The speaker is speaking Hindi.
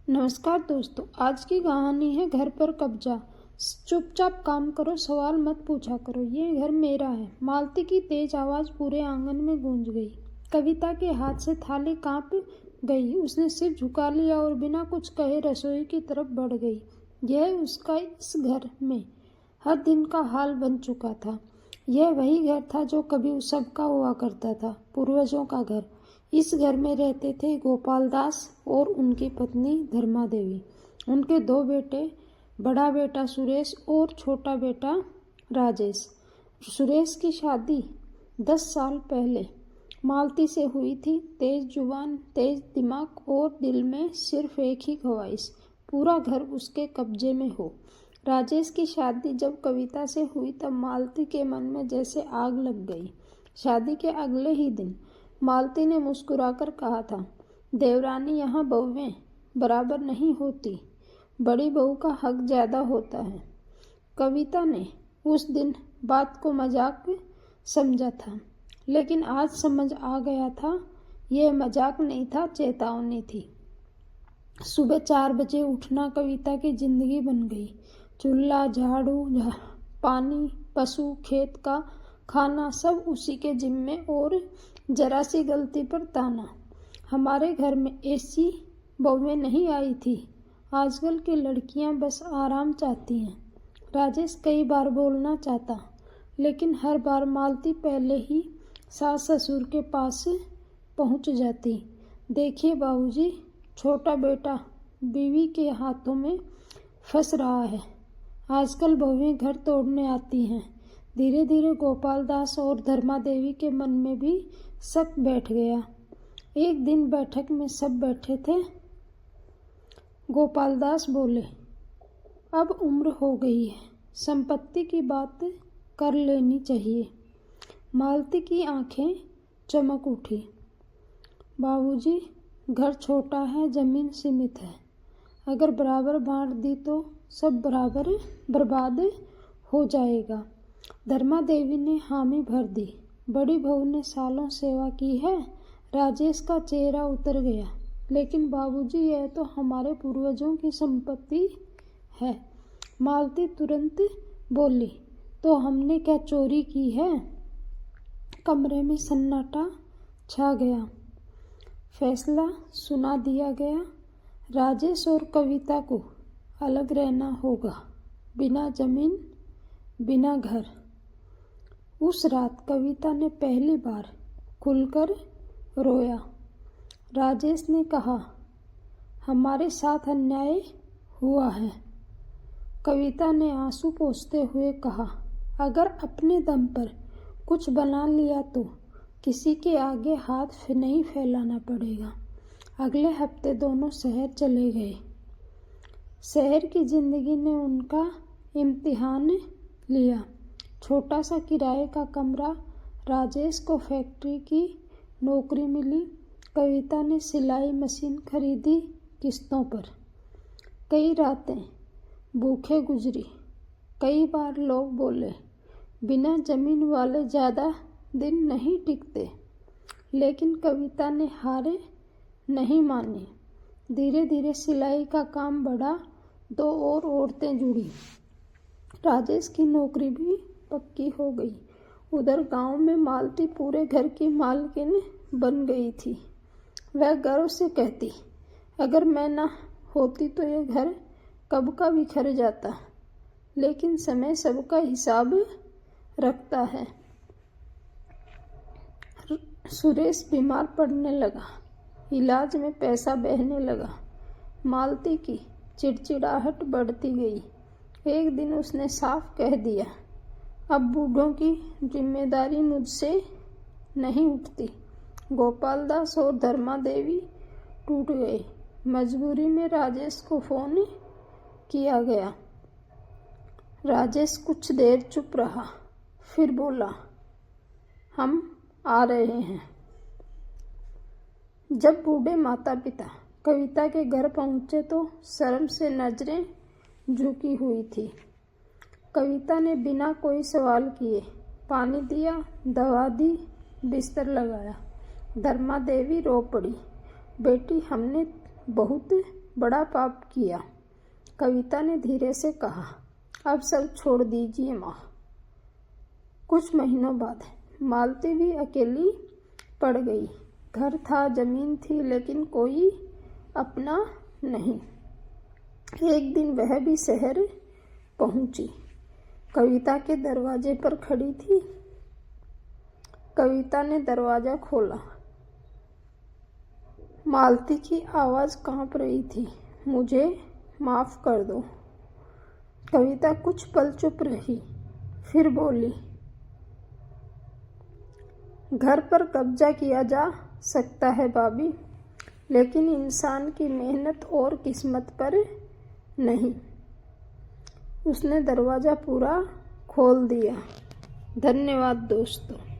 नमस्कार दोस्तों, आज की कहानी है घर पर कब्जा। चुपचाप काम करो, सवाल मत पूछा करो, ये घर मेरा है। मालती की तेज आवाज पूरे आंगन में गूंज गई। कविता के हाथ से थाली कांप गई। उसने सिर झुका लिया और बिना कुछ कहे रसोई की तरफ बढ़ गई। यह उसका इस घर में हर दिन का हाल बन चुका था। यह वही घर था जो कभी सबका हुआ करता था, पूर्वजों का घर। इस घर में रहते थे गोपाल दास और उनकी पत्नी धर्मा देवी, उनके 2 बेटे, बड़ा बेटा सुरेश और छोटा बेटा राजेश। सुरेश की शादी 10 साल पहले मालती से हुई थी। तेज जुबान, तेज दिमाग और दिल में सिर्फ एक ही ख्वाहिश, पूरा घर उसके कब्जे में हो। राजेश की शादी जब कविता से हुई तब मालती के मन में जैसे आग लग गई। शादी के अगले ही दिन मालती ने मुस्कुराकर कहा था, देवरानी, यहाँ बहुएं बराबर नहीं होती, बड़ी बहू का हक ज्यादा होता है। कविता ने उस दिन बात को मजाक समझा था, लेकिन आज समझ आ गया था यह मजाक नहीं था, चेतावनी थी। सुबह 4 बजे उठना कविता की जिंदगी बन गई। चूल्हा, झाड़ू, पानी, पशु, खेत का खाना सब उसी के जिम्मे और जरा सी गलती पर ताना। हमारे घर में ऐसी बहुएं नहीं आई थी। आजकल की लड़कियां बस आराम चाहती हैं। राजेश कई बार बोलना चाहता, लेकिन हर बार मालती पहले ही सास ससुर के पास पहुंच जाती। देखिए बाबूजी, छोटा बेटा बीवी के हाथों में फंस रहा है। आजकल बहुएं घर तोड़ने आती हैं। धीरे धीरे गोपाल दास और धर्मा देवी के मन में भी शक बैठ गया। एक दिन बैठक में सब बैठे थे। गोपाल दास बोले, अब उम्र हो गई है, संपत्ति की बात कर लेनी चाहिए। मालती की आंखें चमक उठी। बाबूजी, घर छोटा है, जमीन सीमित है। अगर बराबर बांट दी तो सब बराबर बर्बाद हो जाएगा। धर्मा देवी ने हामी भर दी। बड़ी बहू ने सालों सेवा की है। राजेश का चेहरा उतर गया। लेकिन बाबूजी, यह तो हमारे पूर्वजों की संपत्ति है। मालती तुरंत बोली, तो हमने क्या चोरी की है? कमरे में सन्नाटा छा गया। फैसला सुना दिया गया। राजेश और कविता को अलग रहना होगा, बिना जमीन, बिना घर। उस रात कविता ने पहली बार खुलकर रोया। राजेश ने कहा, हमारे साथ अन्याय हुआ है। कविता ने आंसू पोंछते हुए कहा, अगर अपने दम पर कुछ बना लिया तो किसी के आगे हाथ नहीं फैलाना पड़ेगा। अगले हफ्ते दोनों शहर चले गए। शहर की जिंदगी ने उनका इम्तिहान लिया। छोटा सा किराए का कमरा। राजेश को फैक्ट्री की नौकरी मिली। कविता ने सिलाई मशीन खरीदी किस्तों पर। कई रातें भूखे गुजरी। कई बार लोग बोले, बिना जमीन वाले ज़्यादा दिन नहीं टिकते, लेकिन कविता ने हारे नहीं मानी। धीरे धीरे सिलाई का काम बढ़ा। 2 और औरतें जुड़ी। राजेश की नौकरी भी पक्की हो गई। उधर गांव में मालती पूरे घर की मालकिन बन गई थी। वह गर्व से कहती, अगर मैं ना होती तो ये घर कब का बिखर जाता। लेकिन समय सबका हिसाब रखता है। सुरेश बीमार पड़ने लगा। इलाज में पैसा बहने लगा। मालती की चिड़चिड़ाहट बढ़ती गई। एक दिन उसने साफ कह दिया, अब बूढ़ों की जिम्मेदारी मुझसे नहीं उठती। गोपाल दास और धर्मा देवी टूट गए। मजबूरी में राजेश को फोन किया गया। राजेश कुछ देर चुप रहा, फिर बोला, हम आ रहे हैं। जब बूढ़े माता पिता कविता के घर पहुंचे तो शर्म से नजरें झुकी हुई थी। कविता ने बिना कोई सवाल किए पानी दिया, दवा दी, बिस्तर लगाया। धर्मा देवी रो पड़ी, बेटी, हमने बहुत बड़ा पाप किया। कविता ने धीरे से कहा, अब सब छोड़ दीजिए माँ। कुछ महीनों बाद मालती भी अकेली पड़ गई। घर था, जमीन थी, लेकिन कोई अपना नहीं। एक दिन वह भी शहर पहुंची। कविता के दरवाजे पर खड़ी थी। कविता ने दरवाजा खोला। मालती की आवाज़ कांप रही थी, मुझे माफ़ कर दो। कविता कुछ पल चुप रही, फिर बोली, घर पर कब्जा किया जा सकता है भाभी, लेकिन इंसान की मेहनत और किस्मत पर नहीं। उसने दरवाज़ा पूरा खोल दिया। धन्यवाद दोस्तों।